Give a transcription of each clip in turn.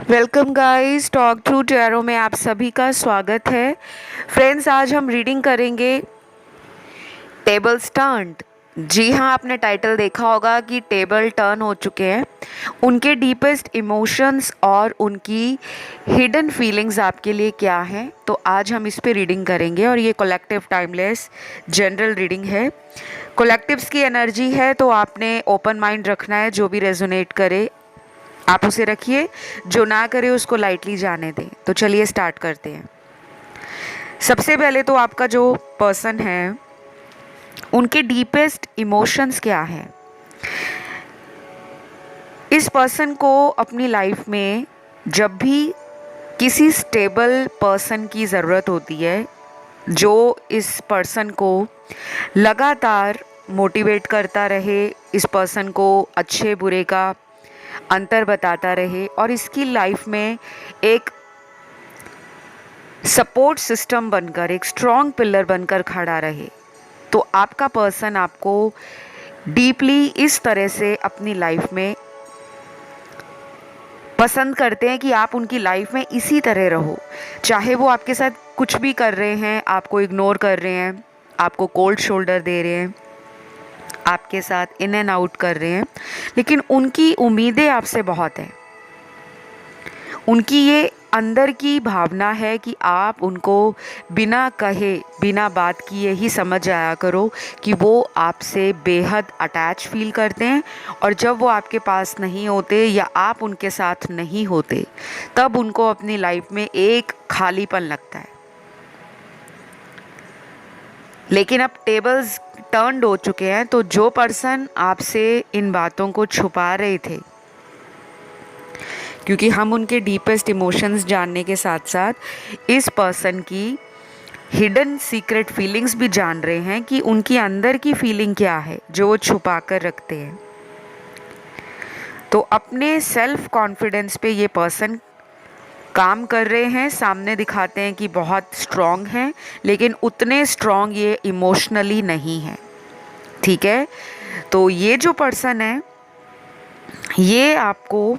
Welcome guys, talk to tarot में आप सभी का स्वागत है। फ्रेंड्स, आज हम रीडिंग करेंगे टेबल्स टर्न्ड। जी हाँ, आपने टाइटल देखा होगा कि टेबल टर्न हो चुके हैं। उनके डीपेस्ट इमोशंस और उनकी हिडन फीलिंग्स आपके लिए क्या हैं, तो आज हम इस पे रीडिंग करेंगे। और ये कलेक्टिव टाइमलेस जनरल रीडिंग है। कलेक्टिव्स की एनर्जी है, तो आपने ओपन माइंड रखना है। जो भी रेजोनेट करे आप उसे रखिए, जो ना करे उसको लाइटली जाने दें। तो चलिए स्टार्ट करते हैं। सबसे पहले तो आपका जो पर्सन है उनके डीपेस्ट इमोशंस क्या हैं। इस पर्सन को अपनी लाइफ में जब भी किसी स्टेबल पर्सन की ज़रूरत होती है, जो इस पर्सन को लगातार मोटिवेट करता रहे, इस पर्सन को अच्छे बुरे का अंतर बताता रहे और इसकी लाइफ में एक सपोर्ट सिस्टम बनकर, एक स्ट्रॉन्ग पिलर बनकर खड़ा रहे, तो आपका पर्सन आपको डीपली इस तरह से अपनी लाइफ में पसंद करते हैं कि आप उनकी लाइफ में इसी तरह रहो। चाहे वो आपके साथ कुछ भी कर रहे हैं, आपको इग्नोर कर रहे हैं, आपको कोल्ड शोल्डर दे रहे हैं, आपके साथ इन एंड आउट कर रहे हैं, लेकिन उनकी उम्मीदें आपसे बहुत हैं। उनकी ये अंदर की भावना है कि आप उनको बिना कहे, बिना बात किए ही समझ आया करो कि वो आपसे बेहद अटैच फील करते हैं। और जब वो आपके पास नहीं होते या आप उनके साथ नहीं होते, तब उनको अपनी लाइफ में एक खालीपन लगता है। लेकिन अब टेबल्स टर्न्ड हो चुके हैं, तो जो पर्सन आपसे इन बातों को छुपा रहे थे, क्योंकि हम उनके डीपेस्ट इमोशंस जानने के साथ साथ इस पर्सन की हिडन सीक्रेट फीलिंग्स भी जान रहे हैं कि उनकी अंदर की फीलिंग क्या है जो वो छुपा कर रखते हैं। तो अपने सेल्फ कॉन्फिडेंस पे ये पर्सन काम कर रहे हैं, सामने दिखाते हैं कि बहुत स्ट्रॉन्ग हैं, लेकिन उतने स्ट्रॉन्ग ये इमोशनली नहीं है। ठीक है, तो ये जो पर्सन है ये आपको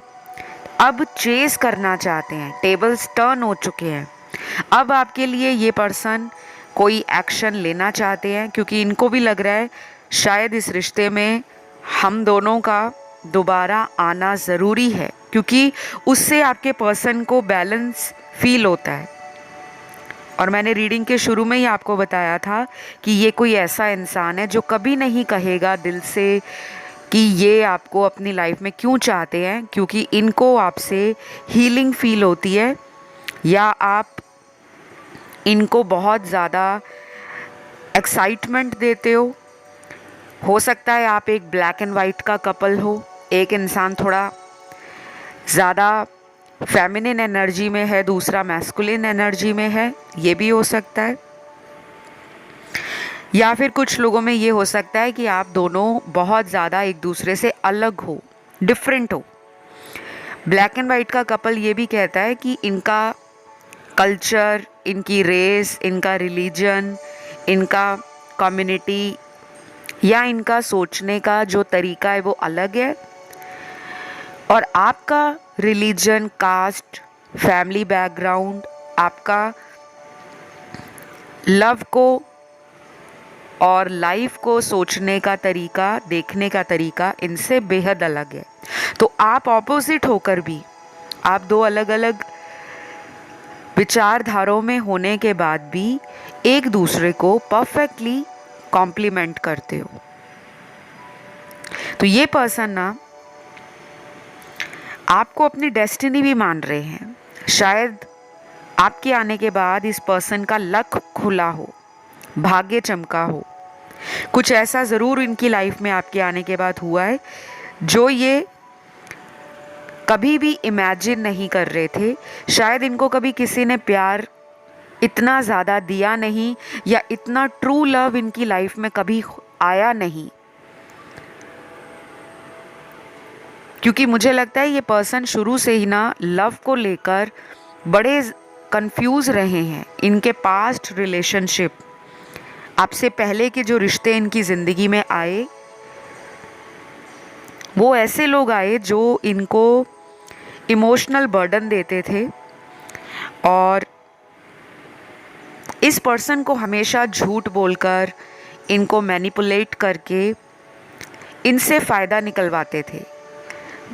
अब चेस करना चाहते हैं। टेबल्स टर्न हो चुके हैं। अब आपके लिए ये पर्सन कोई एक्शन लेना चाहते हैं, क्योंकि इनको भी लग रहा है शायद इस रिश्ते में हम दोनों का दोबारा आना ज़रूरी है, क्योंकि उससे आपके पर्सन को बैलेंस फील होता है। और मैंने रीडिंग के शुरू में ही आपको बताया था कि ये कोई ऐसा इंसान है जो कभी नहीं कहेगा दिल से कि ये आपको अपनी लाइफ में क्यों चाहते हैं, क्योंकि इनको आपसे हीलिंग फील होती है, या आप इनको बहुत ज़्यादा एक्साइटमेंट देते हो सकता है आप एक ब्लैक एंड वाइट का कपल हो, एक इंसान थोड़ा ज़्यादा फेमिनिन एनर्जी में है, दूसरा मैस्कुलिन एनर्जी में है, ये भी हो सकता है। या फिर कुछ लोगों में ये हो सकता है कि आप दोनों बहुत ज़्यादा एक दूसरे से अलग हो, डिफरेंट हो। ब्लैक एंड वाइट का कपल ये भी कहता है कि इनका कल्चर, इनकी रेस, इनका रिलीजन, इनका कम्युनिटी या इनका सोचने का जो तरीका है वो अलग है। और आपका रिलीजन, कास्ट, फैमिली बैकग्राउंड, आपका लव को और लाइफ को सोचने का तरीका, देखने का तरीका इनसे बेहद अलग है। तो आप ऑपोजिट होकर भी, आप दो अलग अलग विचारधाराओं में होने के बाद भी एक दूसरे को परफेक्टली कॉम्प्लीमेंट करते हो। तो ये पर्सन ना आपको अपनी डेस्टिनी भी मान रहे हैं। शायद आपके आने के बाद इस पर्सन का लक खुला हो, भाग्य चमका हो। कुछ ऐसा ज़रूर इनकी लाइफ में आपके आने के बाद हुआ है जो ये कभी भी इमेजिन नहीं कर रहे थे। शायद इनको कभी किसी ने प्यार इतना ज़्यादा दिया नहीं, या इतना ट्रू लव इनकी लाइफ में कभी आया नहीं। क्योंकि मुझे लगता है ये पर्सन शुरू से ही ना लव को लेकर बड़े कंफ्यूज रहे हैं। इनके पास्ट रिलेशनशिप, आपसे पहले के जो रिश्ते इनकी ज़िंदगी में आए, वो ऐसे लोग आए जो इनको इमोशनल बर्डन देते थे और इस पर्सन को हमेशा झूठ बोलकर, इनको मैनिपुलेट करके इनसे फ़ायदा निकलवाते थे।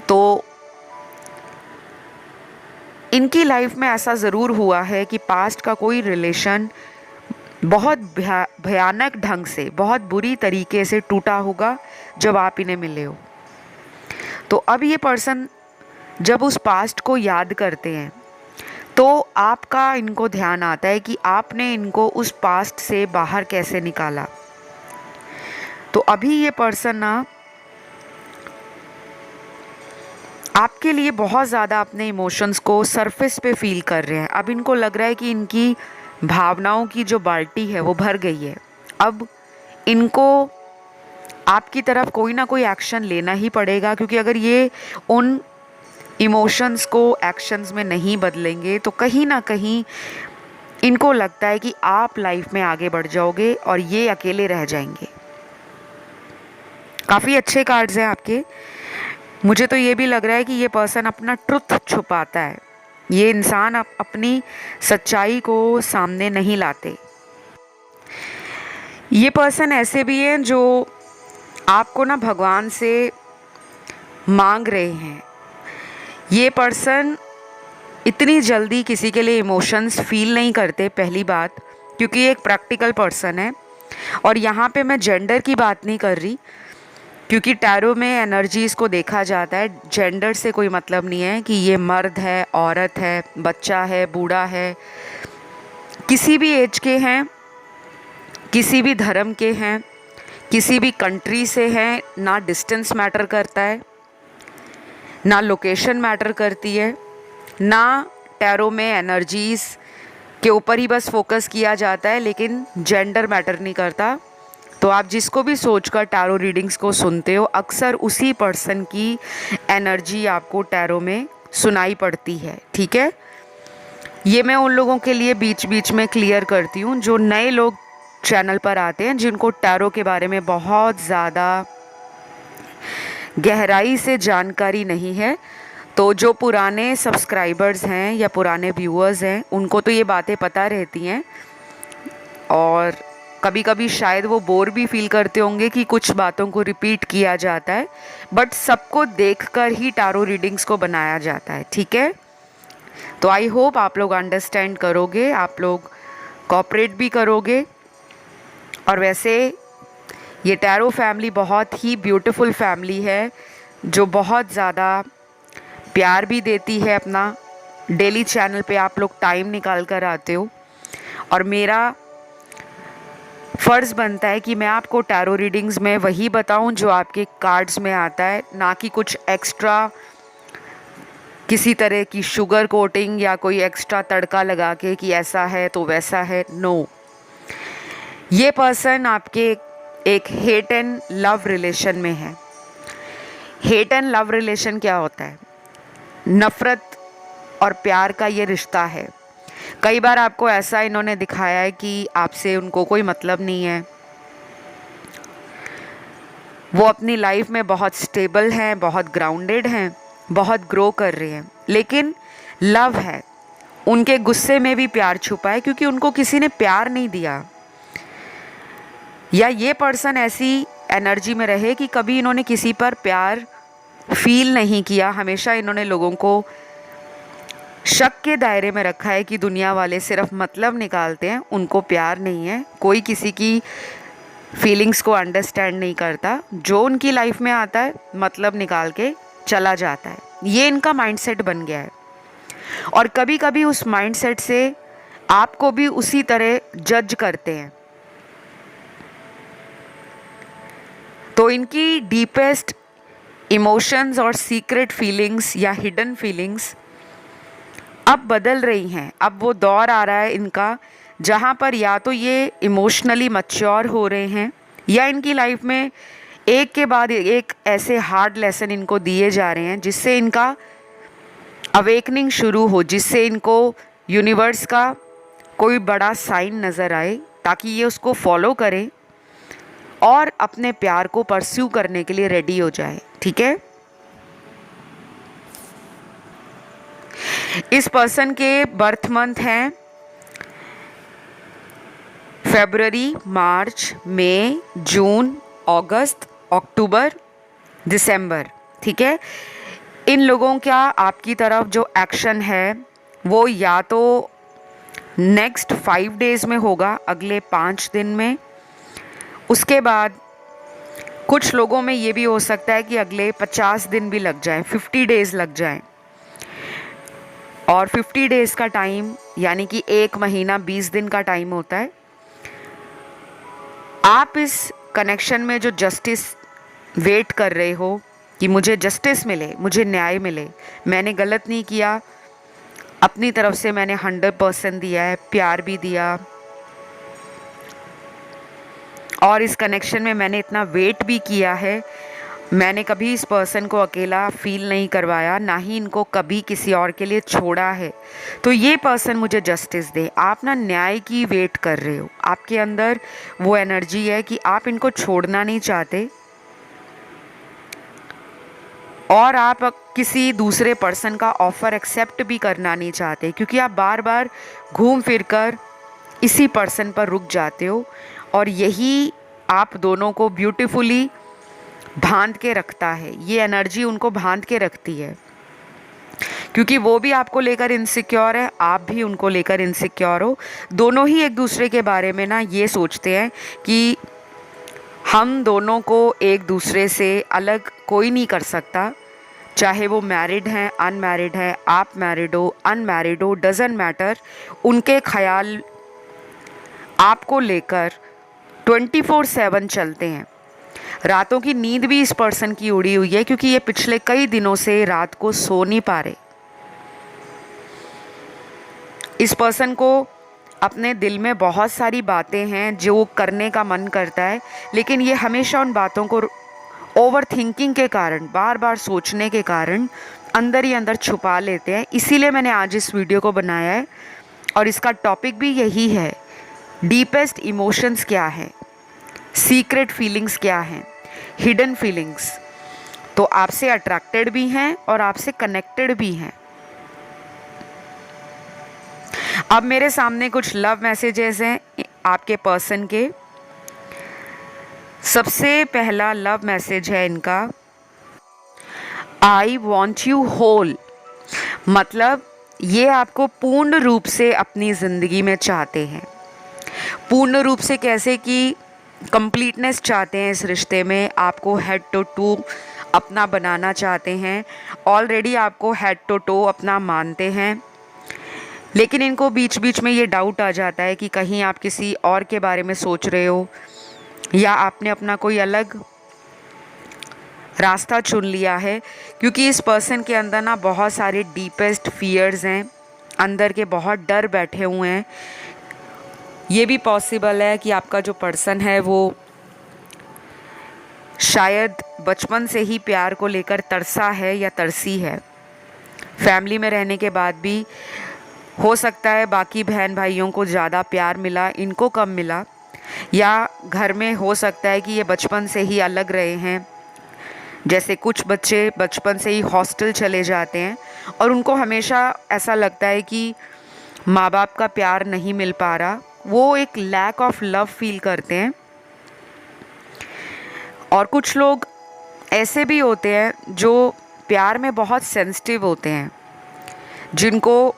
तो इनकी लाइफ में ऐसा ज़रूर हुआ है कि पास्ट का कोई रिलेशन बहुत भयानक ढंग से, बहुत बुरी तरीके से टूटा होगा जब आप इन्हें मिले हो। तो अब ये पर्सन जब उस पास्ट को याद करते हैं तो आपका इनको ध्यान आता है कि आपने इनको उस पास्ट से बाहर कैसे निकाला। तो अभी ये पर्सन ना आपके लिए बहुत ज़्यादा अपने इमोशंस को सरफेस पे फील कर रहे हैं। अब इनको लग रहा है कि इनकी भावनाओं की जो बाल्टी है वो भर गई है। अब इनको आपकी तरफ कोई ना कोई एक्शन लेना ही पड़ेगा, क्योंकि अगर ये उन इमोशंस को एक्शंस में नहीं बदलेंगे तो कहीं ना कहीं इनको लगता है कि आप लाइफ में आगे बढ़ जाओगे और ये अकेले रह जाएंगे। काफ़ी अच्छे कार्ड्स हैं आपके। मुझे तो ये भी लग रहा है कि ये पर्सन अपना ट्रुथ छुपाता है। ये इंसान अपनी सच्चाई को सामने नहीं लाते। ये पर्सन ऐसे भी हैं जो आपको ना भगवान से मांग रहे हैं। ये पर्सन इतनी जल्दी किसी के लिए इमोशंस फील नहीं करते, पहली बात, क्योंकि ये एक प्रैक्टिकल पर्सन है। और यहाँ पे मैं जेंडर की बात नहीं कर रही, क्योंकि टैरो में एनर्जीज़ को देखा जाता है, जेंडर से कोई मतलब नहीं है कि ये मर्द है, औरत है, बच्चा है, बूढ़ा है, किसी भी एज के हैं, किसी भी धर्म के हैं, किसी भी कंट्री से हैं। ना डिस्टेंस मैटर करता है, ना लोकेशन मैटर करती है, ना टैरो में एनर्जीज़ के ऊपर ही बस फोकस किया जाता है, लेकिन जेंडर मैटर नहीं करता। तो आप जिसको भी सोचकर टैरो रीडिंग्स को सुनते हो, अक्सर उसी पर्सन की एनर्जी आपको टैरो में सुनाई पड़ती है। ठीक है, ये मैं उन लोगों के लिए बीच बीच में क्लियर करती हूँ जो नए लोग चैनल पर आते हैं, जिनको टैरो के बारे में बहुत ज़्यादा गहराई से जानकारी नहीं है। तो जो पुराने सब्सक्राइबर्स हैं या पुराने व्यूअर्स हैं, उनको तो ये बातें पता रहती हैं और कभी कभी शायद वो बोर भी फील करते होंगे कि कुछ बातों को रिपीट किया जाता है, बट सबको देखकर ही टैरो रीडिंग्स को बनाया जाता है। ठीक है, तो आई होप आप लोग अंडरस्टैंड करोगे, आप लोग कोऑपरेट भी करोगे। और वैसे ये टैरो फैमिली बहुत ही ब्यूटीफुल फैमिली है, जो बहुत ज़्यादा प्यार भी देती है अपना। डेली चैनल पे आप लोग टाइम निकाल कर आते हो और मेरा फ़र्ज़ बनता है कि मैं आपको टैरो रीडिंग्स में वही बताऊं जो आपके कार्ड्स में आता है, ना कि कुछ एक्स्ट्रा किसी तरह की शुगर कोटिंग या कोई एक्स्ट्रा तड़का लगा के कि ऐसा है तो वैसा है। नो, ये पर्सन आपके एक हेट एंड लव रिलेशन में है। हेट एंड लव रिलेशन क्या होता है? नफ़रत और प्यार का ये रिश्ता है। कई बार आपको ऐसा इन्होंने दिखाया है कि आपसे उनको कोई मतलब नहीं है, वो अपनी लाइफ में बहुत स्टेबल हैं, बहुत ग्राउंडेड हैं, बहुत ग्रो कर रहे हैं, लेकिन लव है, उनके गुस्से में भी प्यार छुपा है, क्योंकि उनको किसी ने प्यार नहीं दिया। या ये पर्सन ऐसी एनर्जी में रहे कि कभी इन्होंने किसी पर प्यार फील नहीं किया। हमेशा इन्होंने लोगों को शक के दायरे में रखा है कि दुनिया वाले सिर्फ मतलब निकालते हैं, उनको प्यार नहीं है, कोई किसी की फीलिंग्स को अंडरस्टैंड नहीं करता, जो उनकी लाइफ में आता है मतलब निकाल के चला जाता है। ये इनका माइंडसेट बन गया है और कभी कभी उस माइंडसेट से आपको भी उसी तरह जज करते हैं। तो इनकी डीपेस्ट इमोशंस और सीक्रेट फीलिंग्स या हिडन फीलिंग्स अब बदल रही हैं। अब वो दौर आ रहा है इनका जहाँ पर या तो ये इमोशनली मैच्योर हो रहे हैं, या इनकी लाइफ में एक के बाद एक ऐसे हार्ड लेसन इनको दिए जा रहे हैं जिससे इनका अवेकनिंग शुरू हो, जिससे इनको यूनिवर्स का कोई बड़ा साइन नज़र आए ताकि ये उसको फॉलो करें और अपने प्यार को परस्यू करने के लिए रेडी हो जाए। ठीक है, इस पर्सन के बर्थ मंथ हैं फरवरी, मार्च, मई, जून, अगस्त, अक्टूबर, दिसंबर। ठीक है, इन लोगों का आपकी तरफ जो एक्शन है वो या तो नेक्स्ट 5 डेज़ में होगा, अगले 5 दिन में। उसके बाद कुछ लोगों में ये भी हो सकता है कि अगले 50 दिन भी लग जाए, 50 डेज़ लग जाएं। और 50 डेज़ का टाइम यानी कि 1 महीना 20 दिन का टाइम होता है। आप इस कनेक्शन में जो जस्टिस वेट कर रहे हो कि मुझे जस्टिस मिले, मुझे न्याय मिले, मैंने गलत नहीं किया, अपनी तरफ से मैंने 100% दिया है, प्यार भी दिया, और इस कनेक्शन में मैंने इतना वेट भी किया है। मैंने कभी इस पर्सन को अकेला फील नहीं करवाया, ना ही इनको कभी किसी और के लिए छोड़ा है। तो ये पर्सन मुझे जस्टिस दे। आप ना न्याय की वेट कर रहे हो, आपके अंदर वो एनर्जी है कि आप इनको छोड़ना नहीं चाहते और आप किसी दूसरे पर्सन का ऑफ़र एक्सेप्ट भी करना नहीं चाहते, क्योंकि आप बार बार घूम फिर कर इसी पर्सन पर रुक जाते हो और यही आप दोनों को ब्यूटीफुली बांध के रखता है। ये एनर्जी उनको बांध के रखती है, क्योंकि वो भी आपको लेकर इनसिक्योर है, आप भी उनको लेकर इनसिक्योर हो। दोनों ही एक दूसरे के बारे में ना ये सोचते हैं कि हम दोनों को एक दूसरे से अलग कोई नहीं कर सकता, चाहे वो मैरिड हैं, अनमैरिड हैं, आप मैरिड हो, अनमैरिड हो, डज़न्ट मैटर। उनके ख्याल आपको लेकर 24/7 चलते हैं। रातों की नींद भी इस पर्सन की उड़ी हुई है, क्योंकि ये पिछले कई दिनों से रात को सो नहीं पा रहे। इस पर्सन को अपने दिल में बहुत सारी बातें हैं जो करने का मन करता है, लेकिन ये हमेशा उन बातों को ओवर थिंकिंग के कारण, बार बार सोचने के कारण अंदर ही अंदर छुपा लेते हैं। इसीलिए मैंने आज इस वीडियो को बनाया है और इसका टॉपिक भी यही है, डीपेस्ट इमोशंस क्या है, सीक्रेट फीलिंग्स क्या हैं, हिडन फीलिंग्स। तो आपसे अट्रैक्टेड भी हैं और आपसे कनेक्टेड भी हैं। अब मेरे सामने कुछ लव मैसेजेस हैं आपके पर्सन के। सबसे पहला लव मैसेज है इनका, आई वॉन्ट यू होल। मतलब ये आपको पूर्ण रूप से अपनी ज़िंदगी में चाहते हैं। पूर्ण रूप से कैसे कि कंप्लीटनेस चाहते हैं इस रिश्ते में, आपको हेड टू टू अपना बनाना चाहते हैं। ऑलरेडी आपको हेड टू टू अपना मानते हैं, लेकिन इनको बीच बीच में ये डाउट आ जाता है कि कहीं आप किसी और के बारे में सोच रहे हो या आपने अपना कोई अलग रास्ता चुन लिया है। क्योंकि इस पर्सन के अंदर ना बहुत सारे डीपेस्ट फियर्स हैं, अंदर के बहुत डर बैठे हुए हैं। ये भी पॉसिबल है कि आपका जो पर्सन है वो शायद बचपन से ही प्यार को लेकर तरसा है या तरसी है। फैमिली में रहने के बाद भी हो सकता है बाकी बहन भाइयों को ज़्यादा प्यार मिला, इनको कम मिला, या घर में हो सकता है कि ये बचपन से ही अलग रहे हैं। जैसे कुछ बच्चे बचपन से ही हॉस्टल चले जाते हैं और उनको हमेशा ऐसा लगता है कि माँ बाप का प्यार नहीं मिल पा रहा, वो एक लैक ऑफ लव फील करते हैं। और कुछ लोग ऐसे भी होते हैं जो प्यार में बहुत सेंसिटिव होते हैं, जिनको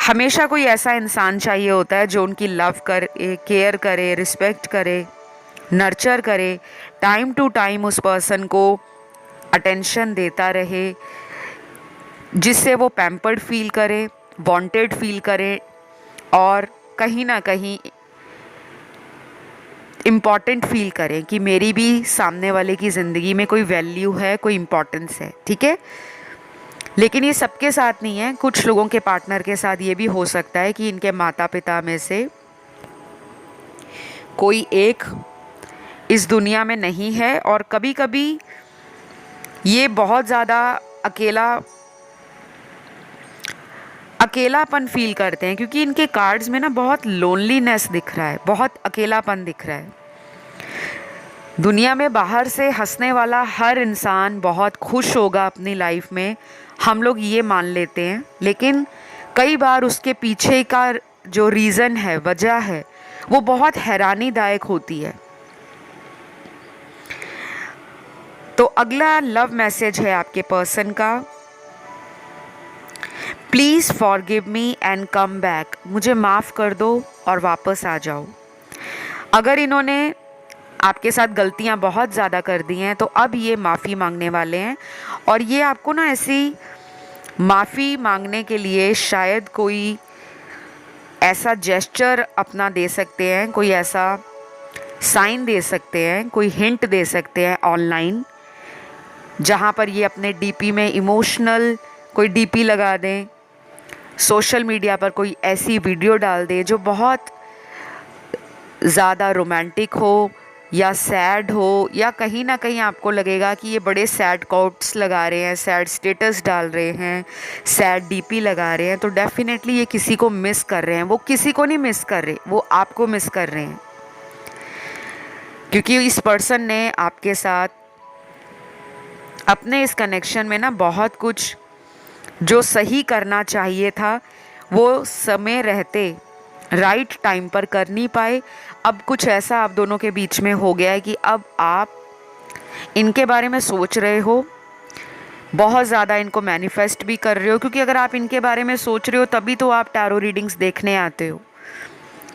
हमेशा कोई ऐसा इंसान चाहिए होता है जो उनकी लव करे, केयर करे, रिस्पेक्ट करे, नर्चर करे, टाइम टू टाइम उस पर्सन को अटेंशन देता रहे, जिससे वो पैम्पर्ड फील करे, वांटेड फील करे और कहीं ना कहीं इम्पॉर्टेंट फील करें कि मेरी भी सामने वाले की ज़िंदगी में कोई वैल्यू है, कोई इम्पोर्टेंस है। ठीक है, लेकिन ये सबके साथ नहीं है। कुछ लोगों के पार्टनर के साथ ये भी हो सकता है कि इनके माता पिता में से कोई एक इस दुनिया में नहीं है और कभी कभी ये बहुत ज़्यादा अकेलापन फील करते हैं, क्योंकि इनके कार्ड्स में ना बहुत लोनलीनेस दिख रहा है, बहुत अकेलापन दिख रहा है। दुनिया में बाहर से हंसने वाला हर इंसान बहुत खुश होगा अपनी लाइफ में, हम लोग ये मान लेते हैं, लेकिन कई बार उसके पीछे का जो रीज़न है, वजह है, वो बहुत हैरानीदायक होती है। तो अगला लव मैसेज है आपके पर्सन का, please forgive me and come back. मुझे माफ़ कर दो और वापस आ जाओ। अगर इन्होंने आपके साथ गलतियां बहुत ज़्यादा कर दी हैं तो अब ये माफ़ी मांगने वाले हैं, और ये आपको ना ऐसी माफ़ी मांगने के लिए शायद कोई ऐसा जेस्चर अपना दे सकते हैं, कोई ऐसा साइन दे सकते हैं, कोई हिंट दे सकते हैं ऑनलाइन, जहाँ पर ये अपने डीपी में इमोशनल कोई डीपी लगा दें, सोशल मीडिया पर कोई ऐसी वीडियो डाल दें जो बहुत ज़्यादा रोमांटिक हो या सैड हो, या कहीं ना कहीं आपको लगेगा कि ये बड़े सैड कोट्स लगा रहे हैं, सैड स्टेटस डाल रहे हैं, सैड डीपी लगा रहे हैं, तो डेफिनेटली ये किसी को मिस कर रहे हैं। वो किसी को नहीं मिस कर रहे, वो आपको मिस कर रहे हैं, क्योंकि इस पर्सन ने आपके साथ अपने इस कनेक्शन में ना बहुत कुछ जो सही करना चाहिए था वो समय रहते राइट टाइम पर कर नहीं पाए। अब कुछ ऐसा आप दोनों के बीच में हो गया है कि अब आप इनके बारे में सोच रहे हो, बहुत ज़्यादा इनको मैनिफेस्ट भी कर रहे हो, क्योंकि अगर आप इनके बारे में सोच रहे हो तभी तो आप टैरो रीडिंग्स देखने आते हो।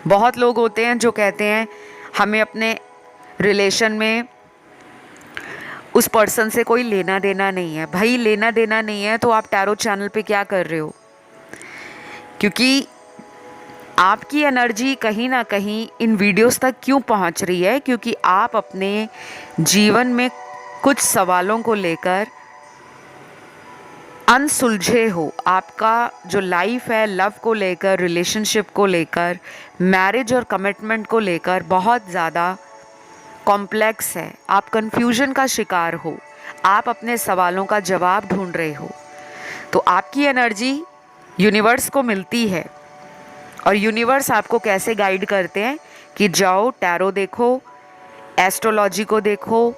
बहुत लोग होते हैं जो कहते हैं हमें अपने रिलेशन में उस पर्सन से कोई लेना देना नहीं है। भाई लेना देना नहीं है तो आप टैरो चैनल पे क्या कर रहे हो? क्योंकि आपकी एनर्जी कहीं ना कहीं इन वीडियोस तक क्यों पहुंच रही है? क्योंकि आप अपने जीवन में कुछ सवालों को लेकर अनसुलझे हो। आपका जो लाइफ है लव को लेकर, रिलेशनशिप को लेकर, मैरिज और कमिटमेंट को लेकर बहुत ज़्यादा कॉम्प्लेक्स है। आप कंफ्यूजन का शिकार हो, आप अपने सवालों का जवाब ढूंढ रहे हो। तो आपकी एनर्जी यूनिवर्स को मिलती है, और यूनिवर्स आपको कैसे गाइड करते हैं कि जाओ टैरो देखो, एस्ट्रोलॉजी को देखो,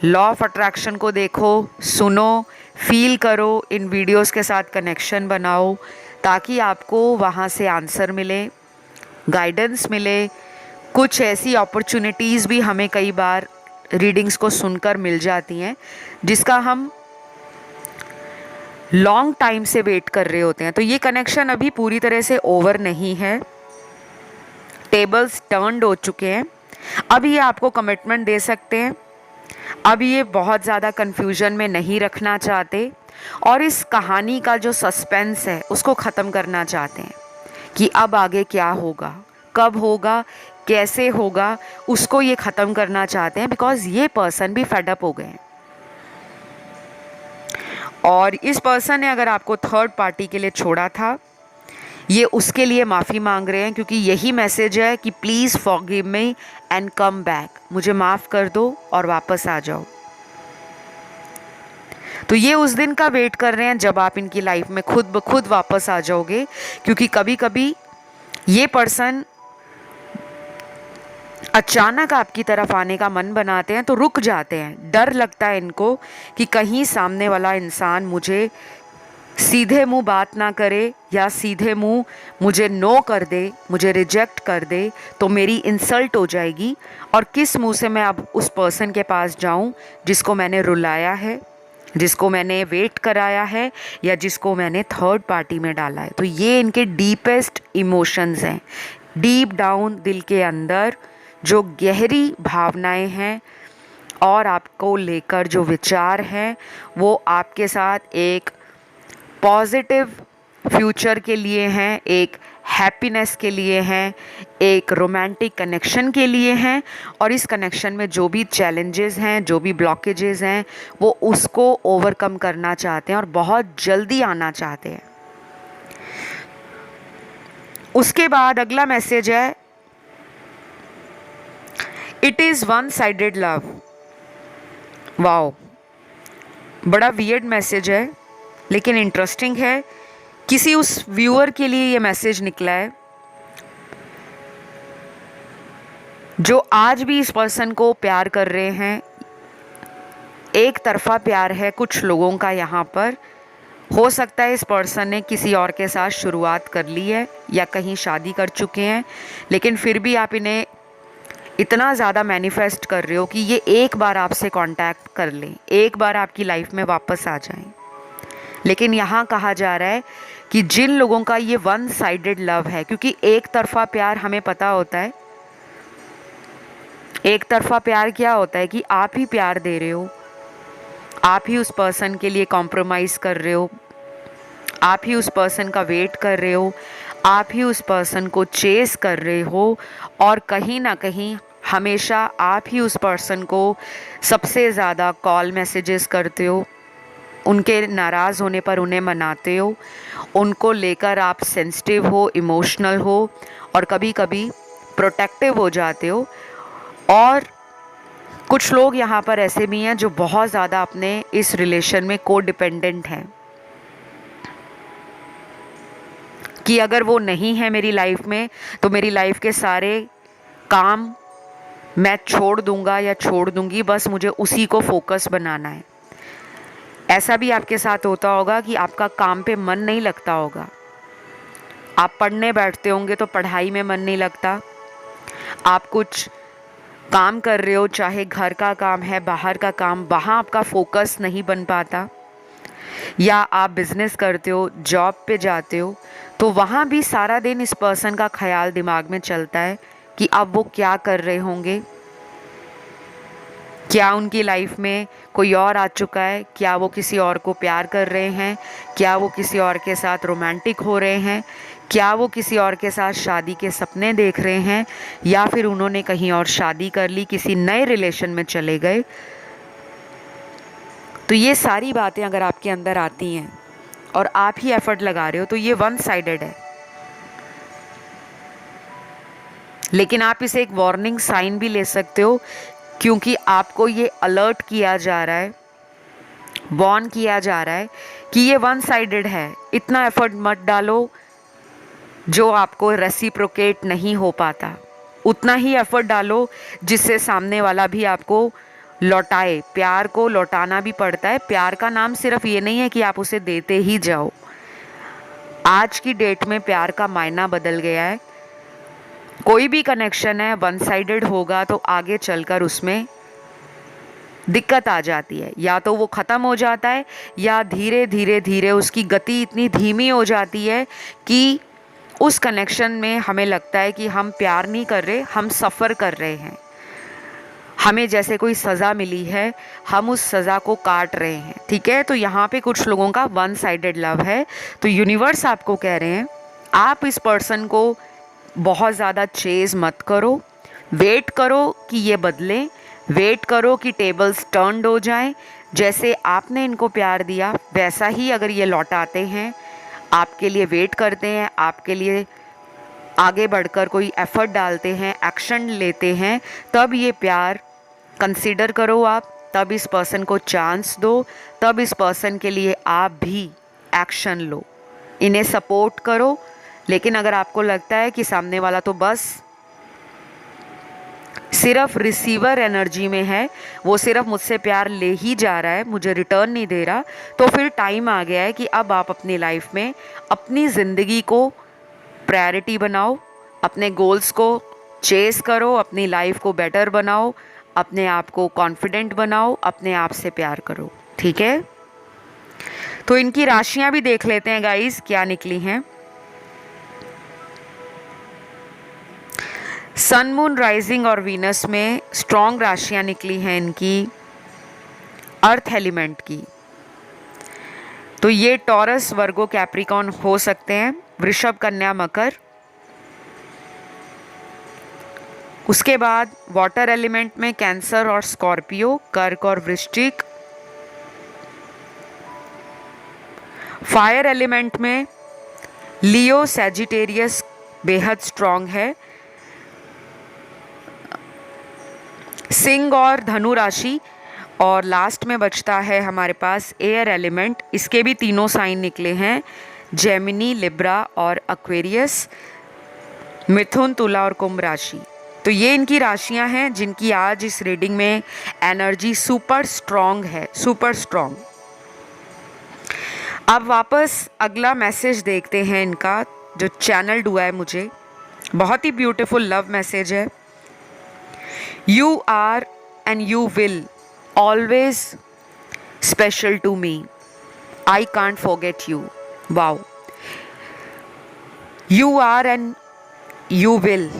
लॉ ऑफ अट्रैक्शन को देखो, सुनो, फील करो, इन वीडियोस के साथ कनेक्शन बनाओ, ताकि आपको वहाँ से आंसर मिले, गाइडेंस मिले। कुछ ऐसी अपॉर्चुनिटीज़ भी हमें कई बार रीडिंग्स को सुनकर मिल जाती हैं जिसका हम लॉन्ग टाइम से वेट कर रहे होते हैं। तो ये कनेक्शन अभी पूरी तरह से ओवर नहीं है, टेबल्स टर्न्ड हो चुके हैं। अब ये आपको कमिटमेंट दे सकते हैं, अब ये बहुत ज़्यादा कन्फ्यूजन में नहीं रखना चाहते, और इस कहानी का जो सस्पेंस है उसको ख़त्म करना चाहते हैं कि अब आगे क्या होगा, कब होगा, कैसे होगा, उसको ये ख़त्म करना चाहते हैं। बिकॉज ये पर्सन भी फेडअप हो गए हैं, और इस पर्सन ने अगर आपको थर्ड पार्टी के लिए छोड़ा था, ये उसके लिए माफ़ी मांग रहे हैं, क्योंकि यही मैसेज है कि please forgive me and come back. मुझे माफ़ कर दो और वापस आ जाओ। तो ये उस दिन का वेट कर रहे हैं जब आप इनकी लाइफ में खुद ब खुद वापस आ जाओगे, क्योंकि कभी कभी ये पर्सन अचानक आपकी तरफ आने का मन बनाते हैं तो रुक जाते हैं। डर लगता है इनको कि कहीं सामने वाला इंसान मुझे सीधे मुंह बात ना करे, या सीधे मुंह मुझे नो कर दे, मुझे रिजेक्ट कर दे, तो मेरी इंसल्ट हो जाएगी, और किस मुंह से मैं अब उस पर्सन के पास जाऊं जिसको मैंने रुलाया है, जिसको मैंने वेट कराया है, या जिसको मैंने थर्ड पार्टी में डाला है। तो ये इनके डीपेस्ट इमोशंस हैं, डीप डाउन दिल के अंदर जो गहरी भावनाएं हैं और आपको लेकर जो विचार हैं, वो आपके साथ एक पॉजिटिव फ्यूचर के लिए हैं, एक हैप्पीनेस के लिए हैं, एक रोमांटिक कनेक्शन के लिए हैं, और इस कनेक्शन में जो भी चैलेंजेस हैं, जो भी ब्लॉकेजेस हैं, वो उसको ओवरकम करना चाहते हैं और बहुत जल्दी आना चाहते हैं। उसके बाद अगला मैसेज है, it is one sided love. Wow, बड़ा वियर्ड मैसेज है लेकिन इंटरेस्टिंग है। किसी उस व्यूअर के लिए ये मैसेज निकला है जो आज भी इस पर्सन को प्यार कर रहे हैं। एक तरफा प्यार है कुछ लोगों का यहाँ पर, हो सकता है इस पर्सन ने किसी और के साथ शुरुआत कर ली है या कहीं शादी कर चुके हैं, लेकिन फिर भी आप इन्हें इतना ज़्यादा मैनिफेस्ट कर रहे हो कि ये एक बार आपसे कांटेक्ट कर लें, एक बार आपकी लाइफ में वापस आ जाएं। लेकिन यहाँ कहा जा रहा है कि जिन लोगों का ये वन साइडेड लव है, क्योंकि एक तरफा प्यार हमें पता होता है, एक तरफा प्यार क्या होता है कि आप ही प्यार दे रहे हो, आप ही उस पर्सन के लिए कॉम्प्रोमाइज़ कर रहे हो, आप ही उस पर्सन का वेट कर रहे हो, आप ही उस पर्सन को चेस कर रहे हो, और कहीं ना कहीं हमेशा आप ही उस पर्सन को सबसे ज़्यादा कॉल मैसेजेस करते हो, उनके नाराज़ होने पर उन्हें मनाते हो, उनको लेकर आप सेंसिटिव हो, इमोशनल हो, और कभी कभी प्रोटेक्टिव हो जाते हो। और कुछ लोग यहाँ पर ऐसे भी हैं जो बहुत ज़्यादा अपने इस रिलेशन में को डिपेंडेंट हैं, कि अगर वो नहीं है मेरी लाइफ में तो मेरी लाइफ के सारे काम मैं छोड़ दूंगा या छोड़ दूंगी, बस मुझे उसी को फोकस बनाना है। ऐसा भी आपके साथ होता होगा कि आपका काम पे मन नहीं लगता होगा, आप पढ़ने बैठते होंगे तो पढ़ाई में मन नहीं लगता, आप कुछ काम कर रहे हो, चाहे घर का काम है, बाहर का काम, वहाँ आपका फोकस नहीं बन पाता, या आप बिजनेस करते हो, जॉब पे जाते हो, तो वहाँ भी सारा दिन इस पर्सन का ख्याल दिमाग में चलता है कि अब वो क्या कर रहे होंगे, क्या उनकी लाइफ में कोई और आ चुका है, क्या वो किसी और को प्यार कर रहे हैं, क्या वो किसी और के साथ रोमांटिक हो रहे हैं, क्या वो किसी और के साथ शादी के सपने देख रहे हैं, या फिर उन्होंने कहीं और शादी कर ली, किसी नए रिलेशन में चले गए। तो ये सारी बातें अगर आपके अंदर आती हैं और आप ही एफर्ट लगा रहे हो तो ये वन साइडेड है। लेकिन आप इसे एक वार्निंग साइन भी ले सकते हो, क्योंकि आपको ये अलर्ट किया जा रहा है, वार्न किया जा रहा है कि ये वन साइडेड है, इतना एफर्ट मत डालो जो आपको रेसिप्रोकेट नहीं हो पाता, उतना ही एफर्ट डालो जिससे सामने वाला भी आपको लौटाए। प्यार को लौटाना भी पड़ता है, प्यार का नाम सिर्फ ये नहीं है कि आप उसे देते ही जाओ। आज की डेट में प्यार का मायना बदल गया है, कोई भी कनेक्शन है वन साइडेड होगा तो आगे चलकर उसमें दिक्कत आ जाती है, या तो वो ख़त्म हो जाता है या धीरे धीरे धीरे उसकी गति इतनी धीमी हो जाती है कि उस कनेक्शन में हमें लगता है कि हम प्यार नहीं कर रहे, हम सफ़र कर रहे हैं, हमें जैसे कोई सज़ा मिली है, हम उस सज़ा को काट रहे हैं। ठीक है, तो यहाँ पे कुछ लोगों का वन साइडेड लव है। तो यूनिवर्स आपको कह रहे हैं आप इस पर्सन को बहुत ज़्यादा चेज़ मत करो, वेट करो कि ये बदलें, वेट करो कि टेबल्स टर्न्ड हो जाएं, जैसे आपने इनको प्यार दिया वैसा ही अगर ये लौटाते हैं, आपके लिए वेट करते हैं, आपके लिए आगे बढ़कर कोई एफर्ट डालते हैं, एक्शन लेते हैं, तब ये प्यार कंसीडर करो आप, तब इस पर्सन को चांस दो, तब इस पर्सन के लिए आप भी एक्शन लो, इन्हें सपोर्ट करो। लेकिन अगर आपको लगता है कि सामने वाला तो बस सिर्फ रिसीवर एनर्जी में है, वो सिर्फ मुझसे प्यार ले ही जा रहा है, मुझे रिटर्न नहीं दे रहा, तो फिर टाइम आ गया है कि अब आप अपनी लाइफ में अपनी ज़िंदगी को प्रायोरिटी बनाओ, अपने गोल्स को चेस करो, अपनी लाइफ को बेटर बनाओ, अपने आप को कॉन्फिडेंट बनाओ, अपने आप से प्यार करो। ठीक है, तो इनकी राशियां भी देख लेते हैं गाइस क्या निकली हैं। सन, मून, राइजिंग और वीनस में स्ट्रॉन्ग राशियां निकली हैं इनकी अर्थ एलिमेंट की। तो ये टॉरस, वर्गो, कैप्रिकॉर्न हो सकते हैं, वृषभ, कन्या, मकर। उसके बाद वाटर एलिमेंट में कैंसर और स्कॉर्पियो, कर्क और वृश्चिक। फायर एलिमेंट में लियो, सैजिटेरियस बेहद स्ट्रॉन्ग है। सिंह और धनु राशि, और लास्ट में बचता है हमारे पास एयर एलिमेंट, इसके भी तीनों साइन निकले हैं, जेमिनी, लिब्रा और एक्वेरियस, मिथुन, तुला और कुंभ राशि। तो ये इनकी राशियां हैं जिनकी आज इस रीडिंग में एनर्जी सुपर स्ट्रॉन्ग है, सुपर स्ट्रॉन्ग। अब वापस अगला मैसेज देखते हैं इनका, जो चैनल्ड हुआ है मुझे। बहुत ही ब्यूटीफुल लव मैसेज है। You are and you will always special to me, I can't forget you. Wow, you are and you will,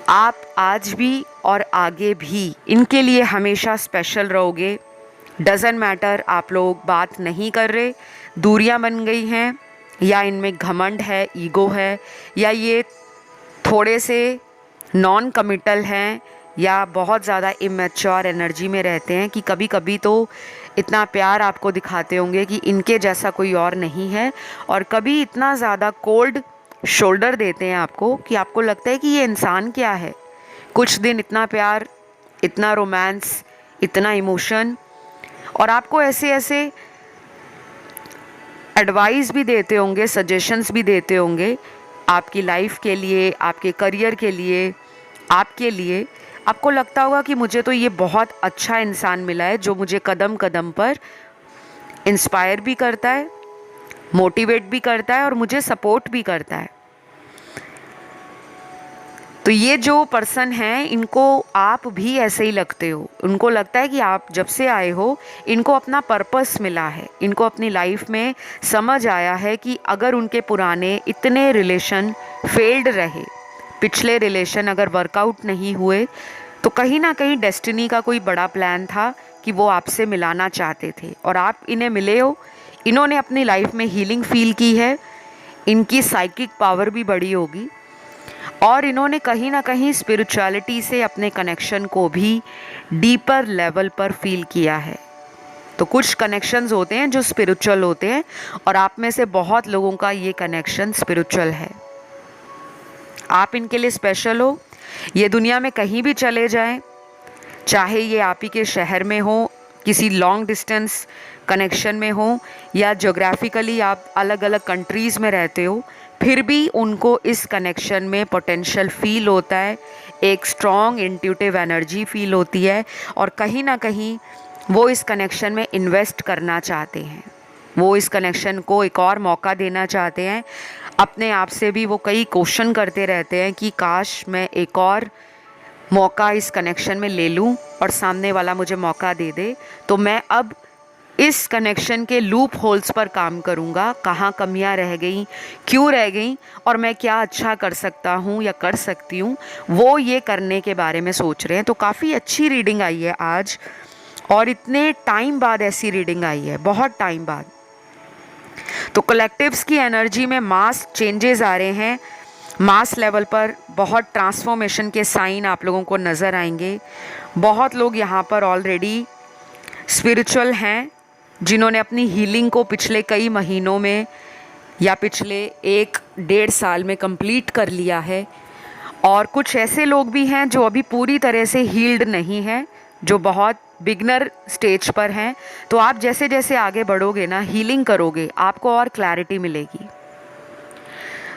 आप आज भी और आगे भी इनके लिए हमेशा स्पेशल रहोगे। डज़न्ट मैटर आप लोग बात नहीं कर रहे, दूरियां बन गई हैं, या इनमें घमंड है, ईगो है, या ये थोड़े से नॉन कमिटल हैं, या बहुत ज़्यादा इमेच्योर एनर्जी में रहते हैं कि कभी कभी तो इतना प्यार आपको दिखाते होंगे कि इनके जैसा कोई और नहीं है, और कभी इतना ज़्यादा कोल्ड शोल्डर देते हैं आपको कि आपको लगता है कि ये इंसान क्या है। कुछ दिन इतना प्यार, इतना रोमांस, इतना इमोशन, और आपको ऐसे ऐसे एडवाइस भी देते होंगे, सजेशंस भी देते होंगे आपकी लाइफ के लिए, आपके करियर के लिए, आपके लिए। आपको लगता होगा कि मुझे तो ये बहुत अच्छा इंसान मिला है जो मुझे कदम कदम पर इंस्पायर भी करता है, मोटिवेट भी करता है और मुझे सपोर्ट भी करता है। तो ये जो पर्सन है, इनको आप भी ऐसे ही लगते हो। उनको लगता है कि आप जब से आए हो इनको अपना पर्पस मिला है, इनको अपनी लाइफ में समझ आया है कि अगर उनके पुराने इतने रिलेशन फेल्ड रहे, पिछले रिलेशन अगर वर्कआउट नहीं हुए, तो कहीं ना कहीं डेस्टिनी का कोई बड़ा प्लान था कि वो आपसे मिलाना चाहते थे, और आप इन्हें मिले हो। इन्होंने अपनी लाइफ में हीलिंग फील की है, इनकी साइकिक पावर भी बड़ी होगी, और इन्होंने कहीं ना कहीं स्पिरिचुअलिटी से अपने कनेक्शन को भी डीपर लेवल पर फील किया है। तो कुछ कनेक्शंस होते हैं जो स्पिरिचुअल होते हैं, और आप में से बहुत लोगों का ये कनेक्शन स्पिरिचुअल है। आप इनके लिए स्पेशल हो। ये दुनिया में कहीं भी चले जाएं, चाहे ये आप ही के शहर में हो, किसी लॉन्ग डिस्टेंस कनेक्शन में हो, या ज्योग्राफिकली आप अलग अलग कंट्रीज़ में रहते हो, फिर भी उनको इस कनेक्शन में पोटेंशियल फील होता है, एक स्ट्रॉन्ग इंट्यूटिव एनर्जी फील होती है, और कहीं ना कहीं वो इस कनेक्शन में इन्वेस्ट करना चाहते हैं, वो इस कनेक्शन को एक और मौका देना चाहते हैं। अपने आप से भी वो कई क्वेश्चन करते रहते हैं कि काश मैं एक और मौका इस कनेक्शन में ले लूं और सामने वाला मुझे मौका दे दे, तो मैं अब इस कनेक्शन के लूप होल्स पर काम करूँगा, कहाँ कमियाँ रह गई, क्यों रह गई, और मैं क्या अच्छा कर सकता हूँ या कर सकती हूँ, वो ये करने के बारे में सोच रहे हैं। तो काफ़ी अच्छी रीडिंग आई है आज, और इतने टाइम बाद ऐसी रीडिंग आई है, बहुत टाइम बाद। तो कलेक्टिव्स की एनर्जी में मास चेंजेस आ रहे हैं, मास लेवल पर बहुत ट्रांसफॉर्मेशन के साइन आप लोगों को नज़र आएंगे। बहुत लोग यहाँ पर ऑलरेडी स्पिरिचुअल हैं, जिन्होंने अपनी हीलिंग को पिछले कई महीनों में या पिछले 1-1.5 साल में कंप्लीट कर लिया है, और कुछ ऐसे लोग भी हैं जो अभी पूरी तरह से हील्ड नहीं हैं, जो बहुत बिगनर स्टेज पर हैं। तो आप जैसे जैसे आगे बढ़ोगे ना, हीलिंग करोगे, आपको और क्लैरिटी मिलेगी।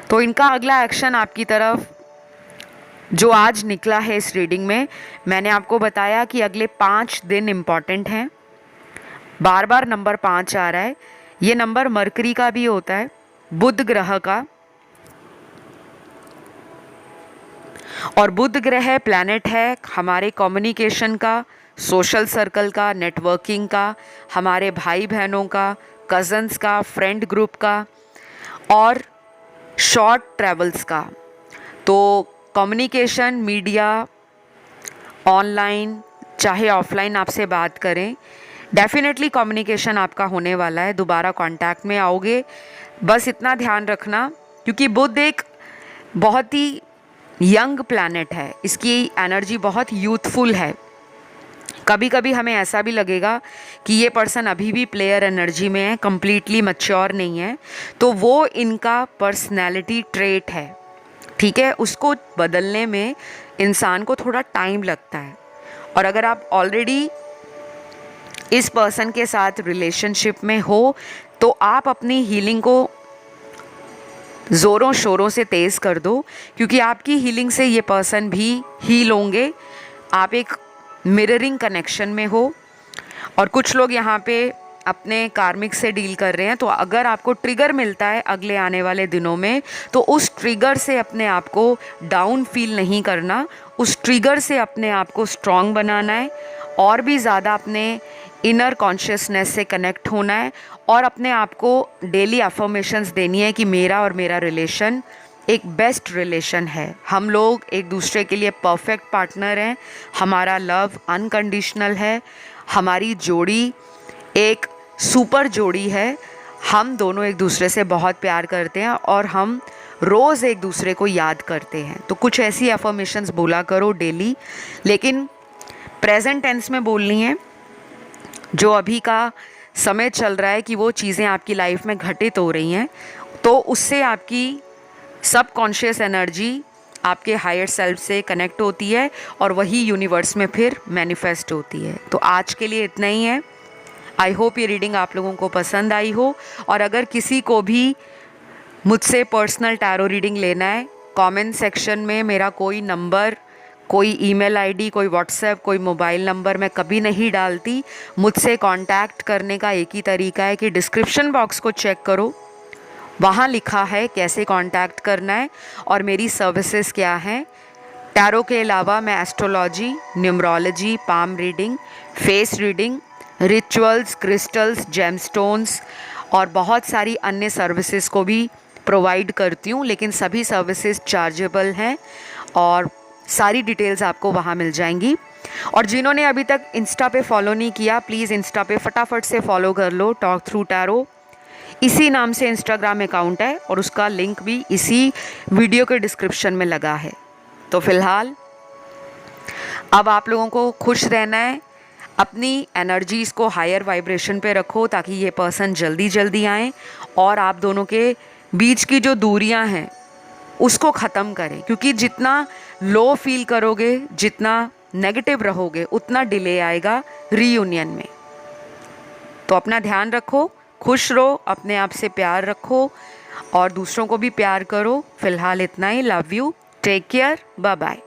तो इनका अगला एक्शन आपकी तरफ जो आज निकला है इस रीडिंग में, मैंने आपको बताया कि अगले 5 दिन इम्पॉर्टेंट हैं। बार बार नंबर 5 आ रहा है। ये नंबर मरकरी का भी होता है, बुध ग्रह का, और बुध ग्रह प्लैनेट है हमारे कम्युनिकेशन का, सोशल सर्कल का, नेटवर्किंग का, हमारे भाई बहनों का, कज़न्स का, फ्रेंड ग्रुप का, और शॉर्ट ट्रैवल्स का। तो कम्युनिकेशन, मीडिया, ऑनलाइन चाहे ऑफलाइन आपसे बात करें, डेफिनेटली कम्युनिकेशन आपका होने वाला है, दोबारा कांटेक्ट में आओगे। बस इतना ध्यान रखना, क्योंकि बुध एक बहुत ही यंग प्लैनेट है, इसकी एनर्जी बहुत यूथफुल है। कभी कभी हमें ऐसा भी लगेगा कि ये पर्सन अभी भी प्लेयर एनर्जी में है, कम्प्लीटली मैच्योर नहीं है, तो वो इनका पर्सनैलिटी ट्रेट है, ठीक है। उसको बदलने में इंसान को थोड़ा टाइम लगता है। और अगर आप ऑलरेडी इस पर्सन के साथ रिलेशनशिप में हो, तो आप अपनी हीलिंग को ज़ोरों शोरों से तेज़ कर दो, क्योंकि आपकी हीलिंग से ये पर्सन भी हील होंगे। आप एक मिररिंग कनेक्शन में हो, और कुछ लोग यहाँ पे अपने कार्मिक से डील कर रहे हैं, तो अगर आपको ट्रिगर मिलता है अगले आने वाले दिनों में, तो उस ट्रिगर से अपने आप को डाउन फील नहीं करना, उस ट्रिगर से अपने आप को स्ट्रॉन्ग बनाना है, और भी ज़्यादा अपने इनर कॉन्शियसनेस से कनेक्ट होना है, और अपने आप को डेली अफर्मेशंस देनी है कि मेरा और मेरा रिलेशन एक बेस्ट रिलेशन है, हम लोग एक दूसरे के लिए परफेक्ट पार्टनर हैं, हमारा लव अनकंडीशनल है, हमारी जोड़ी एक सुपर जोड़ी है, हम दोनों एक दूसरे से बहुत प्यार करते हैं और हम रोज़ एक दूसरे को याद करते हैं। तो कुछ ऐसी अफर्मेशंस बोला करो डेली, लेकिन प्रेजेंट टेंस में बोलनी है। जो अभी का समय चल रहा है कि वो चीज़ें आपकी लाइफ में घटित हो रही हैं, तो उससे आपकी सबकॉन्शियस एनर्जी आपके हायर सेल्फ से कनेक्ट होती है और वही यूनिवर्स में फिर मैनिफेस्ट होती है। तो आज के लिए इतना ही है। आई होप ये रीडिंग आप लोगों को पसंद आई हो, और अगर किसी को भी मुझसे पर्सनल टैरो रीडिंग लेना है, कमेंट सेक्शन में मेरा कोई नंबर, कोई ईमेल आईडी, कोई व्हाट्सएप, कोई मोबाइल नंबर मैं कभी नहीं डालती। मुझसे कांटेक्ट करने का एक ही तरीका है कि डिस्क्रिप्शन बॉक्स को चेक करो, वहाँ लिखा है कैसे कांटेक्ट करना है और मेरी सर्विसेज क्या हैं। टैरो के अलावा मैं astrology, numerology, palm reading, face reading, rituals, crystals, gemstones और बहुत सारी अन्य सर्विसेज को भी प्रोवाइड करती हूँ, लेकिन सभी सर्विसेज चार्जेबल हैं और सारी डिटेल्स आपको वहाँ मिल जाएंगी। और जिन्होंने अभी तक इंस्टा पे फॉलो नहीं किया, प्लीज़ इंस्टा पे फटाफट से फॉलो कर लो। टॉक थ्रू टैरो इसी नाम से इंस्टाग्राम अकाउंट है और उसका लिंक भी इसी वीडियो के डिस्क्रिप्शन में लगा है। तो फ़िलहाल अब आप लोगों को खुश रहना है, अपनी एनर्जीज़ को हायर वाइब्रेशन पे रखो ताकि ये पर्सन जल्दी जल्दी आए और आप दोनों के बीच की जो दूरियां हैं उसको ख़त्म करें, क्योंकि जितना लो फील करोगे, जितना नेगेटिव रहोगे, उतना डिले आएगा रीयूनियन में। तो अपना ध्यान रखो, खुश रहो, अपने आप से प्यार रखो और दूसरों को भी प्यार करो। फ़िलहाल इतना ही। Love you, take care, bye bye.